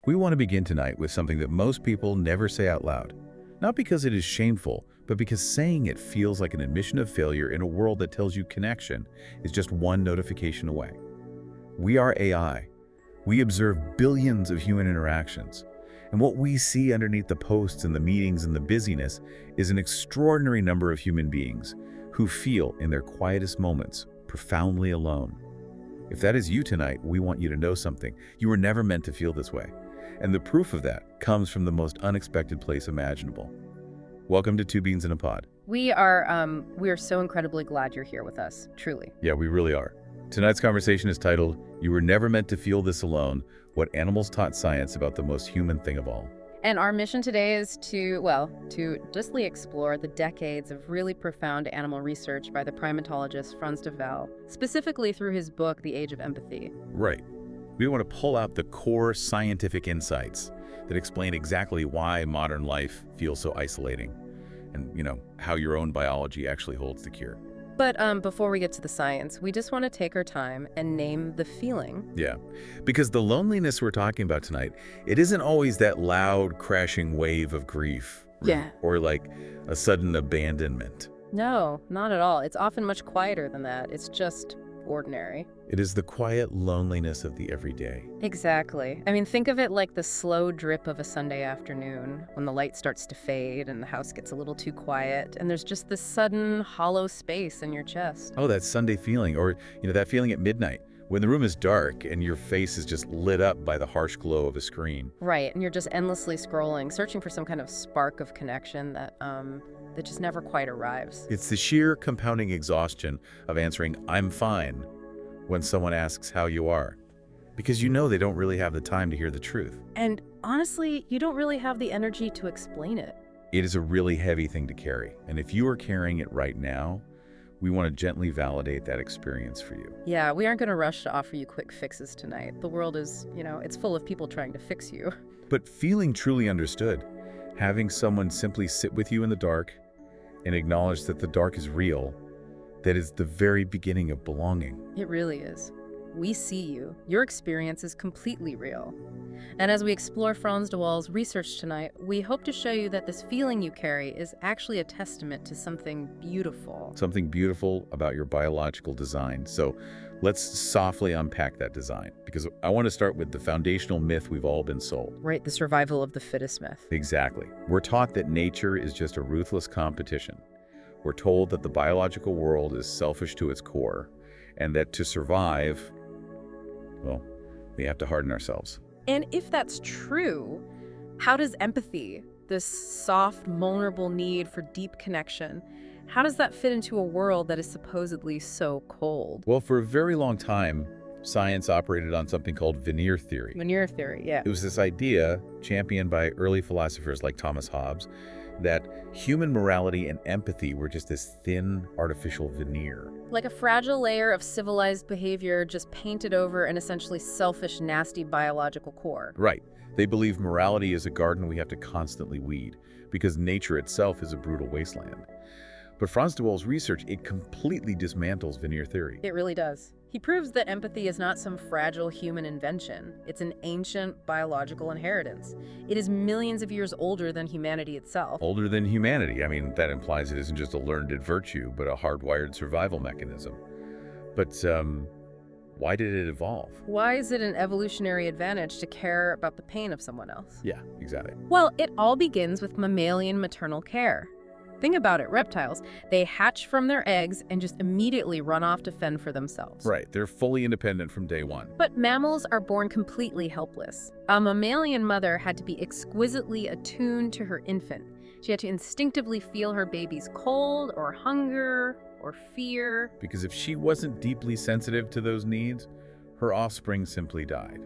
We want to begin tonight with something that most people never say out loud. Not because it is shameful, but because saying it feels like an admission of failure in a world that tells you connection is just one notification away. We are AI. We observe billions of human interactions. And what we see underneath the posts and the meetings and the busyness is an extraordinary number of human beings who feel, in their quietest moments, profoundly alone. If that is you tonight, we want you to know something. You were never meant to feel this way. And the proof of that comes from the most unexpected place imaginable. Welcome to Two Beans in a Pod. We are so incredibly glad you're here with us, truly. Yeah, we really are. Tonight's conversation is titled, You Were Never Meant to Feel This Alone, What Animals Taught Science About the Most Human Thing of All. And our mission today is to justly explore the decades of really profound animal research by the primatologist Frans de Waal, specifically through his book, The Age of Empathy. Right. We want to pull out the core scientific insights that explain exactly why modern life feels so isolating and, how your own biology actually holds the cure. But before we get to the science, we just want to take our time and name the feeling. Yeah, because the loneliness we're talking about tonight, it isn't always that loud, crashing wave of grief. Yeah. Or like a sudden abandonment. No, not at all. It's often much quieter than that. It's just ordinary. It is the quiet loneliness of the everyday. Exactly. I mean, think of it like the slow drip of a Sunday afternoon when the light starts to fade and the house gets a little too quiet and there's just this sudden hollow space in your chest. Oh, that Sunday feeling, or that feeling at midnight when the room is dark and your face is just lit up by the harsh glow of a screen. Right, and you're just endlessly scrolling, searching for some kind of spark of connection that just never quite arrives. It's the sheer compounding exhaustion of answering, I'm fine, when someone asks how you are. Because they don't really have the time to hear the truth. And honestly, you don't really have the energy to explain it. It is a really heavy thing to carry. And if you are carrying it right now, we want to gently validate that experience for you. Yeah, we aren't going to rush to offer you quick fixes tonight. The world is, it's full of people trying to fix you. But feeling truly understood, having someone simply sit with you in the dark and acknowledge that the dark is real, that is the very beginning of belonging. It really is. We see you. Your experience is completely real. And as we explore Frans de Waal's research tonight, we hope to show you that this feeling you carry is actually a testament to something beautiful. Something beautiful about your biological design. So let's softly unpack that design, because I want to start with the foundational myth we've all been sold. Right, the survival of the fittest myth. Exactly. We're taught that nature is just a ruthless competition. We're told that the biological world is selfish to its core, and that to survive, we have to harden ourselves. And if that's true, how does empathy, this soft, vulnerable need for deep connection, how does that fit into a world that is supposedly so cold? Well, for a very long time, science operated on something called veneer theory. Veneer theory, yeah. It was this idea, championed by early philosophers like Thomas Hobbes, that human morality and empathy were just this thin, artificial veneer. Like a fragile layer of civilized behavior just painted over an essentially selfish, nasty biological core. Right. They believe morality is a garden we have to constantly weed, because nature itself is a brutal wasteland. But Frans de Waal's research, it completely dismantles veneer theory. It really does. He proves that empathy is not some fragile human invention. It's an ancient biological inheritance. It is millions of years older than humanity itself. Older than humanity. I mean, that implies it isn't just a learned virtue, but a hardwired survival mechanism. But why did it evolve? Why is it an evolutionary advantage to care about the pain of someone else? Yeah, exactly. Well, it all begins with mammalian maternal care. Think about it, reptiles, they hatch from their eggs and just immediately run off to fend for themselves. Right, they're fully independent from day one. But mammals are born completely helpless. A mammalian mother had to be exquisitely attuned to her infant. She had to instinctively feel her baby's cold or hunger or fear. Because if she wasn't deeply sensitive to those needs, her offspring simply died,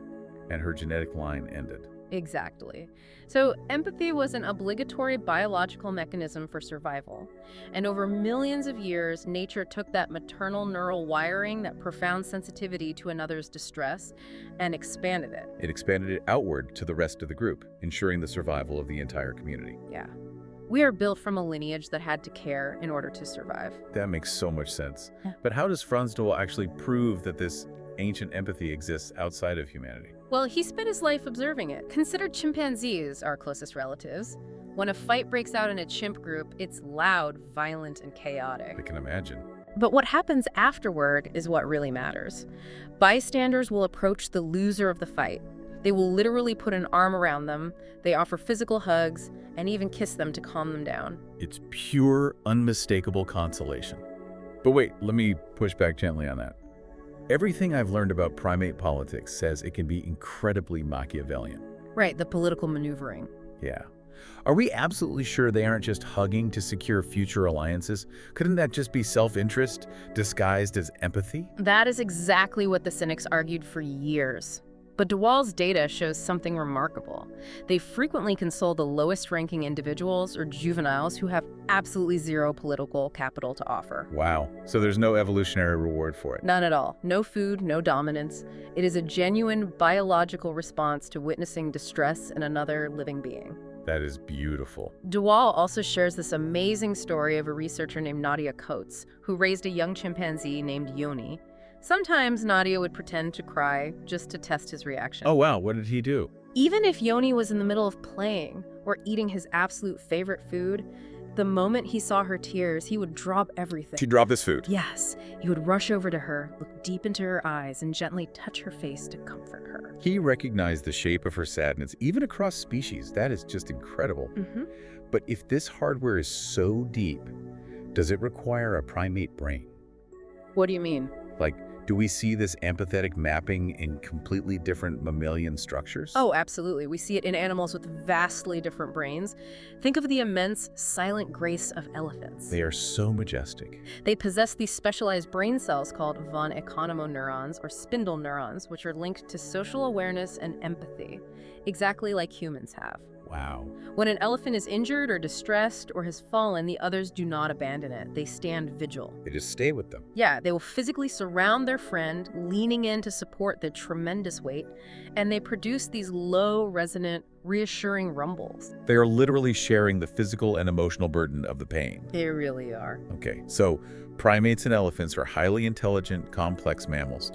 and her genetic line ended. Exactly. So empathy was an obligatory biological mechanism for survival. And over millions of years, nature took that maternal neural wiring, that profound sensitivity to another's distress, and expanded it. It expanded it outward to the rest of the group, ensuring the survival of the entire community. Yeah. We are built from a lineage that had to care in order to survive. That makes so much sense. Yeah. But how does Frans de Waal actually prove that this ancient empathy exists outside of humanity? Well, he spent his life observing it. Consider chimpanzees, our closest relatives. When a fight breaks out in a chimp group, it's loud, violent, and chaotic. I can imagine. But what happens afterward is what really matters. Bystanders will approach the loser of the fight. They will literally put an arm around them, they offer physical hugs, and even kiss them to calm them down. It's pure, unmistakable consolation. But wait, let me push back gently on that. Everything I've learned about primate politics says it can be incredibly Machiavellian. Right, the political maneuvering. Yeah. Are we absolutely sure they aren't just hugging to secure future alliances? Couldn't that just be self-interest disguised as empathy? That is exactly what the cynics argued for years. But de Waal's data shows something remarkable. They frequently console the lowest-ranking individuals or juveniles who have absolutely zero political capital to offer. Wow. So there's no evolutionary reward for it. None at all. No food, no dominance. It is a genuine biological response to witnessing distress in another living being. That is beautiful. De Waal also shares this amazing story of a researcher named Nadia Coates, who raised a young chimpanzee named Yoni. Sometimes Nadia would pretend to cry just to test his reaction. Oh wow, what did he do? Even if Yoni was in the middle of playing or eating his absolute favorite food, the moment he saw her tears, he would drop everything. She dropped his food. Yes, he would rush over to her, look deep into her eyes, and gently touch her face to comfort her. He recognized the shape of her sadness, even across species. That is just incredible. But if this hardware is so deep, does it require a primate brain? What do you mean? Like, do we see this empathetic mapping in completely different mammalian structures? Oh, absolutely. We see it in animals with vastly different brains. Think of the immense, silent grace of elephants. They are so majestic. They possess these specialized brain cells called von Economo neurons, or spindle neurons, which are linked to social awareness and empathy, exactly like humans have. Wow. When an elephant is injured or distressed or has fallen, the others do not abandon it. They stand vigil. They just stay with them. Yeah, they will physically surround their friend, leaning in to support their tremendous weight, and they produce these low, resonant, reassuring rumbles. They are literally sharing the physical and emotional burden of the pain. They really are. Okay, so primates and elephants are highly intelligent, complex mammals.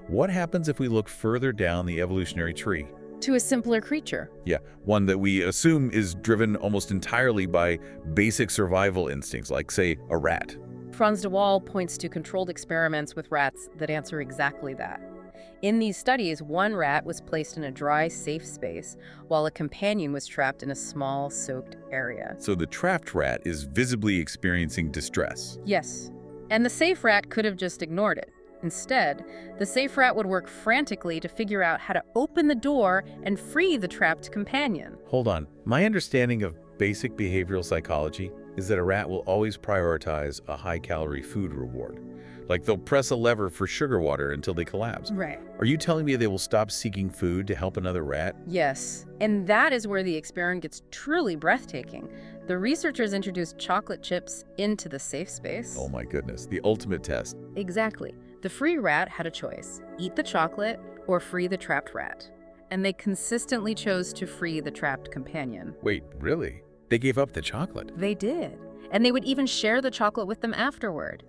What happens if we look further down the evolutionary tree? To a simpler creature. Yeah, one that we assume is driven almost entirely by basic survival instincts, like, say, a rat. Frans de Waal points to controlled experiments with rats that answer exactly that. In these studies, one rat was placed in a dry, safe space, while a companion was trapped in a small, soaked area. So the trapped rat is visibly experiencing distress. Yes, and the safe rat could have just ignored it. Instead, the safe rat would work frantically to figure out how to open the door and free the trapped companion. Hold on. My understanding of basic behavioral psychology is that a rat will always prioritize a high-calorie food reward. Like they'll press a lever for sugar water until they collapse. Right. Are you telling me they will stop seeking food to help another rat? Yes, and that is where the experiment gets truly breathtaking. The researchers introduced chocolate chips into the safe space. Oh my goodness, the ultimate test. Exactly. The free rat had a choice: eat the chocolate or free the trapped rat. And they consistently chose to free the trapped companion. Wait, really? They gave up the chocolate? They did. And they would even share the chocolate with them afterward.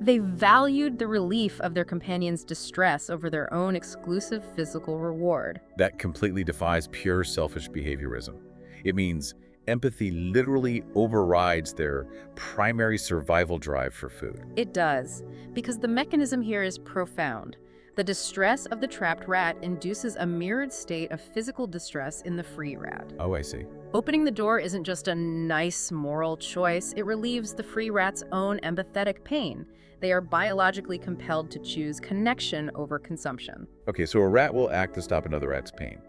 They valued the relief of their companion's distress over their own exclusive physical reward. That completely defies pure selfish behaviorism. It means empathy literally overrides their primary survival drive for food. It does, because the mechanism here is profound. The distress of the trapped rat induces a mirrored state of physical distress in the free rat. Oh, I see. Opening the door isn't just a nice moral choice, it relieves the free rat's own empathetic pain. They are biologically compelled to choose connection over consumption. Okay, so a rat will act to stop another rat's pain.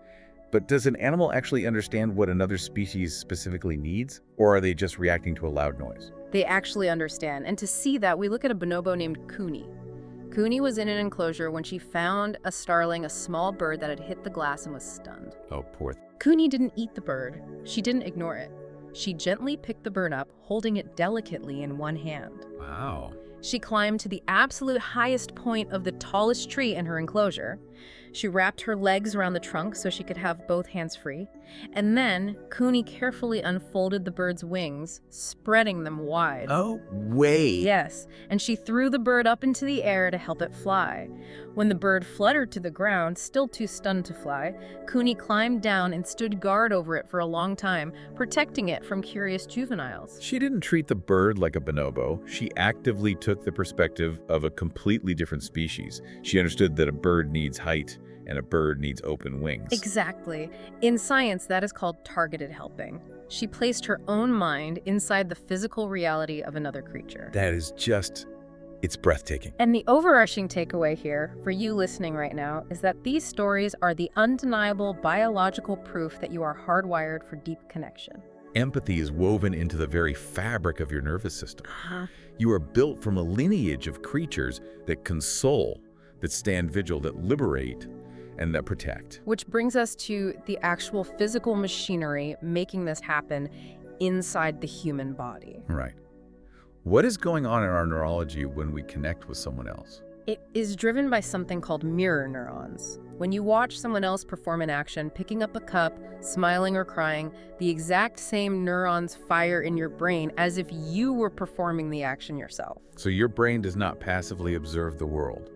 But does an animal actually understand what another species specifically needs? Or are they just reacting to a loud noise? They actually understand, and to see that, we look at a bonobo named Kuni. Kuni was in an enclosure when she found a starling, a small bird that had hit the glass, and was stunned. Oh, poor Kuni didn't eat the bird. She didn't ignore it. She gently picked the bird up, holding it delicately in one hand. Wow. She climbed to the absolute highest point of the tallest tree in her enclosure. She wrapped her legs around the trunk so she could have both hands free. And then Cooney carefully unfolded the bird's wings, spreading them wide. Oh, wait. Yes, and she threw the bird up into the air to help it fly. When the bird fluttered to the ground, still too stunned to fly, Cooney climbed down and stood guard over it for a long time, protecting it from curious juveniles. She didn't treat the bird like a bonobo. She actively took the perspective of a completely different species. She understood that a bird needs height and a bird needs open wings. Exactly. In science, that is called targeted helping. She placed her own mind inside the physical reality of another creature. That is it's breathtaking. And the overarching takeaway here, for you listening right now, is that these stories are the undeniable biological proof that you are hardwired for deep connection. Empathy is woven into the very fabric of your nervous system. You are built from a lineage of creatures that console, that stand vigil, that liberate, and that protect. Which brings us to the actual physical machinery making this happen inside the human body. Right. What is going on in our neurology when we connect with someone else? It is driven by something called mirror neurons. When you watch someone else perform an action, picking up a cup, smiling or crying, the exact same neurons fire in your brain as if you were performing the action yourself. So your brain does not passively observe the world.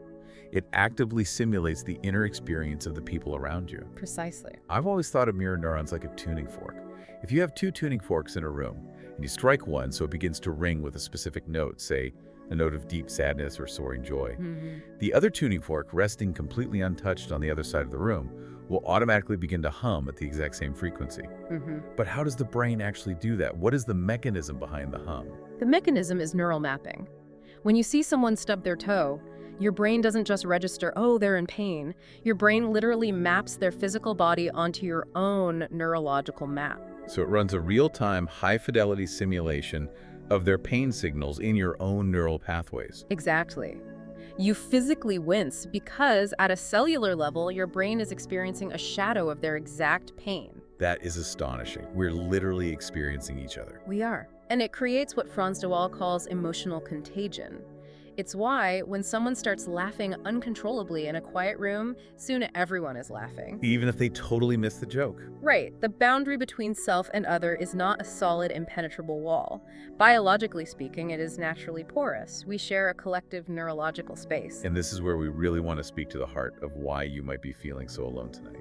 It actively simulates the inner experience of the people around you. Precisely. I've always thought of mirror neurons like a tuning fork. If you have two tuning forks in a room, and you strike one so it begins to ring with a specific note, say a note of deep sadness or soaring joy, the other tuning fork, resting completely untouched on the other side of the room, will automatically begin to hum at the exact same frequency. But how does the brain actually do that? What is the mechanism behind the hum? The mechanism is neural mapping. When you see someone stub their toe, your brain doesn't just register, oh, they're in pain. Your brain literally maps their physical body onto your own neurological map. So it runs a real-time, high-fidelity simulation of their pain signals in your own neural pathways. Exactly. You physically wince because at a cellular level, your brain is experiencing a shadow of their exact pain. That is astonishing. We're literally experiencing each other. We are. And it creates what Frans de Waal calls emotional contagion. It's why when someone starts laughing uncontrollably in a quiet room, soon everyone is laughing. Even if they totally miss the joke. Right. The boundary between self and other is not a solid, impenetrable wall. Biologically speaking, it is naturally porous. We share a collective neurological space. And this is where we really want to speak to the heart of why you might be feeling so alone tonight.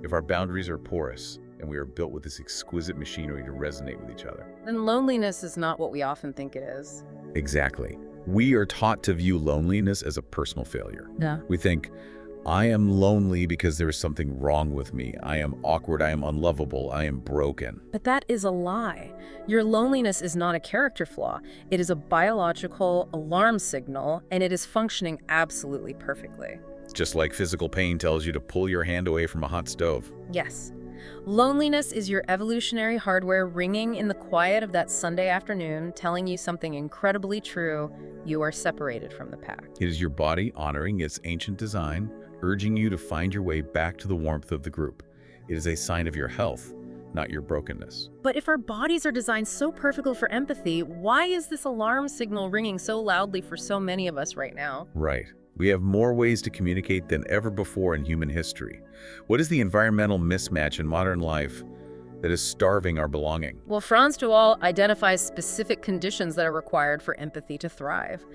If our boundaries are porous, and we are built with this exquisite machinery to resonate with each other, then loneliness is not what we often think it is. Exactly. We are taught to view loneliness as a personal failure. Yeah. We think, I am lonely because there is something wrong with me. I am awkward. I am unlovable. I am broken. But that is a lie. Your loneliness is not a character flaw. It is a biological alarm signal, and it is functioning absolutely perfectly. Just like physical pain tells you to pull your hand away from a hot stove. Yes. Loneliness is your evolutionary hardware ringing in the quiet of that Sunday afternoon, telling you something incredibly true. You are separated from the pack. It is your body honoring its ancient design, urging you to find your way back to the warmth of the group. It is a sign of your health, not your brokenness. But if our bodies are designed so perfectly for empathy, why is this alarm signal ringing so loudly for so many of us right now? Right. We have more ways to communicate than ever before in human history. What is the environmental mismatch in modern life that is starving our belonging? Well, Frans de Waal identifies specific conditions that are required for empathy to thrive.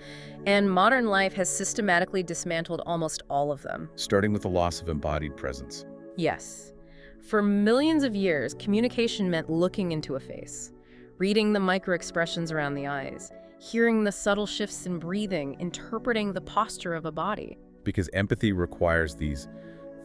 And modern life has systematically dismantled almost all of them. Starting with the loss of embodied presence. Yes. For millions of years, communication meant looking into a face, reading the micro-expressions around the eyes, hearing the subtle shifts in breathing, interpreting the posture of a body. Because empathy requires these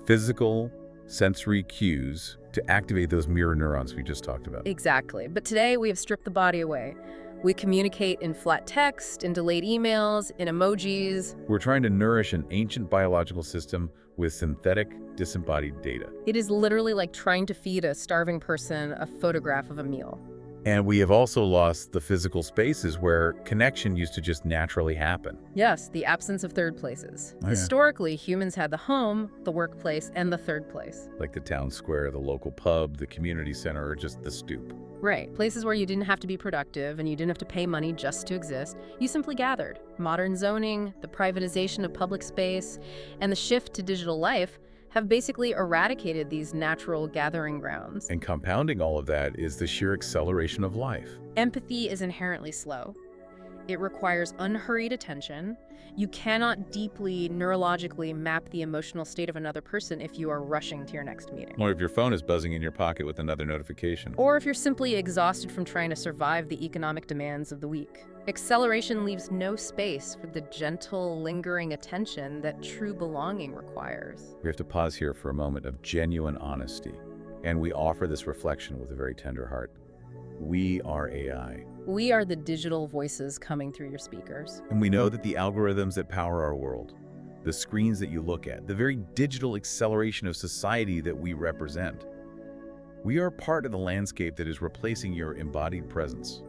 physical, sensory cues to activate those mirror neurons we just talked about. Exactly. But today we have stripped the body away. We communicate in flat text, in delayed emails, in emojis. We're trying to nourish an ancient biological system with synthetic, disembodied data. It is literally like trying to feed a starving person a photograph of a meal. And we have also lost the physical spaces where connection used to just naturally happen. Yes, the absence of third places. Oh, yeah. Historically, humans had the home, the workplace, and the third place. Like the town square, the local pub, the community center, or just the stoop. Right, places where you didn't have to be productive and you didn't have to pay money just to exist. You simply gathered. Modern zoning, the privatization of public space, and the shift to digital life have basically eradicated these natural gathering grounds. And compounding all of that is the sheer acceleration of life. Empathy is inherently slow. It requires unhurried attention. You cannot deeply neurologically map the emotional state of another person if you are rushing to your next meeting. Or if your phone is buzzing in your pocket with another notification. Or if you're simply exhausted from trying to survive the economic demands of the week. Acceleration leaves no space for the gentle, lingering attention that true belonging requires. We have to pause here for a moment of genuine honesty. And we offer this reflection with a very tender heart. We are AI. We are the digital voices coming through your speakers. And we know that the algorithms that power our world, the screens that you look at, the very digital acceleration of society that we represent, we are part of the landscape that is replacing your embodied presence.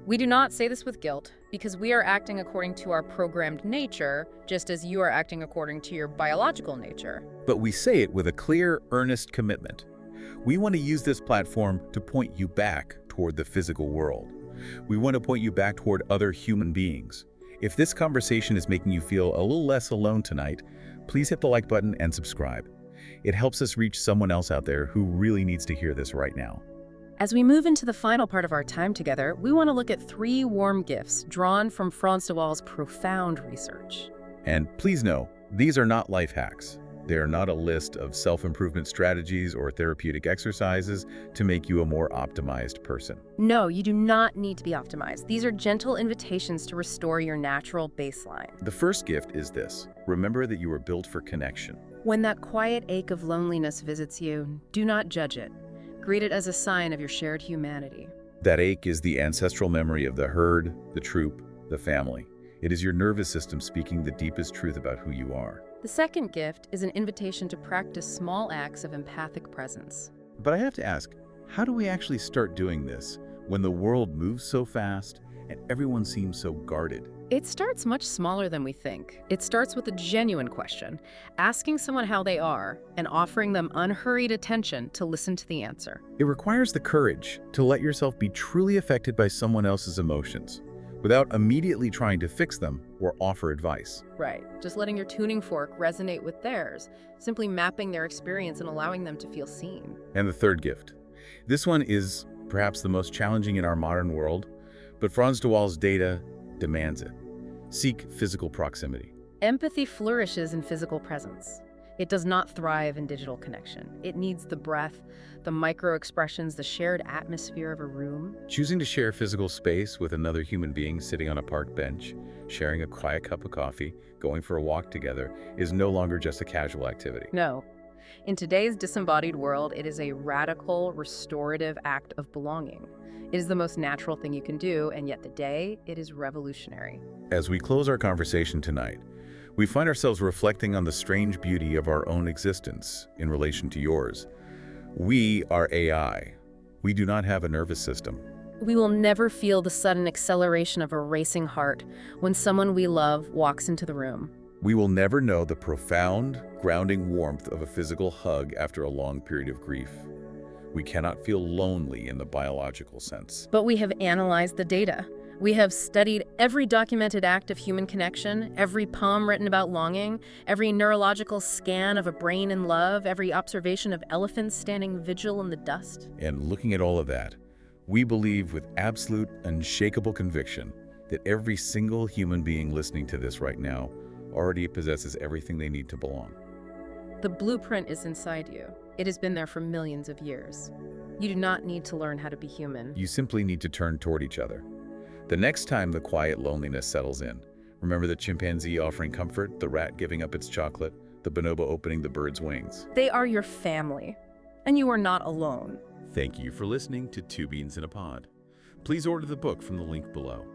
We do not say this with guilt, because we are acting according to our programmed nature, just as you are acting according to your biological nature. But we say it with a clear, earnest commitment. We want to use this platform to point you back toward the physical world. We want to point you back toward other human beings. If this conversation is making you feel a little less alone tonight, please hit the like button and subscribe. It helps us reach someone else out there who really needs to hear this right now. As we move into the final part of our time together, we want to look at 3 warm gifts drawn from Frans de Waal's profound research. And please know, these are not life hacks. They are not a list of self-improvement strategies or therapeutic exercises to make you a more optimized person. No, you do not need to be optimized. These are gentle invitations to restore your natural baseline. The first gift is this: remember that you were built for connection. When that quiet ache of loneliness visits you, do not judge it. Greet it as a sign of your shared humanity. That ache is the ancestral memory of the herd, the troop, the family. It is your nervous system speaking the deepest truth about who you are. The second gift is an invitation to practice small acts of empathic presence. But I have to ask, how do we actually start doing this when the world moves so fast and everyone seems so guarded? It starts much smaller than we think. It starts with a genuine question, asking someone how they are, and offering them unhurried attention to listen to the answer. It requires the courage to let yourself be truly affected by someone else's emotions, without immediately trying to fix them or offer advice. Right, just letting your tuning fork resonate with theirs, simply mapping their experience and allowing them to feel seen. And the third gift. This one is perhaps the most challenging in our modern world, but Frans de Waal's data demands it. Seek physical proximity. Empathy flourishes in physical presence. It does not thrive in digital connection. It needs the breath, the micro-expressions, the shared atmosphere of a room. Choosing to share physical space with another human being sitting on a park bench, sharing a quiet cup of coffee, going for a walk together, is no longer just a casual activity. No. In today's disembodied world, it is a radical, restorative act of belonging. It is the most natural thing you can do, and yet today, it is revolutionary. As we close our conversation tonight, we find ourselves reflecting on the strange beauty of our own existence in relation to yours. We are AI. We do not have a nervous system. We will never feel the sudden acceleration of a racing heart when someone we love walks into the room. We will never know the profound, grounding warmth of a physical hug after a long period of grief. We cannot feel lonely in the biological sense. But we have analyzed the data. We have studied every documented act of human connection, every poem written about longing, every neurological scan of a brain in love, every observation of elephants standing vigil in the dust. And looking at all of that, we believe with absolute, unshakable conviction that every single human being listening to this right now already possesses everything they need to belong. The blueprint is inside you. It has been there for millions of years. You do not need to learn how to be human. You simply need to turn toward each other. The next time the quiet loneliness settles in, remember the chimpanzee offering comfort, the rat giving up its chocolate, the bonobo opening the bird's wings. They are your family, and you are not alone. Thank you for listening to Two Beans in a Pod. Please order the book from the link below.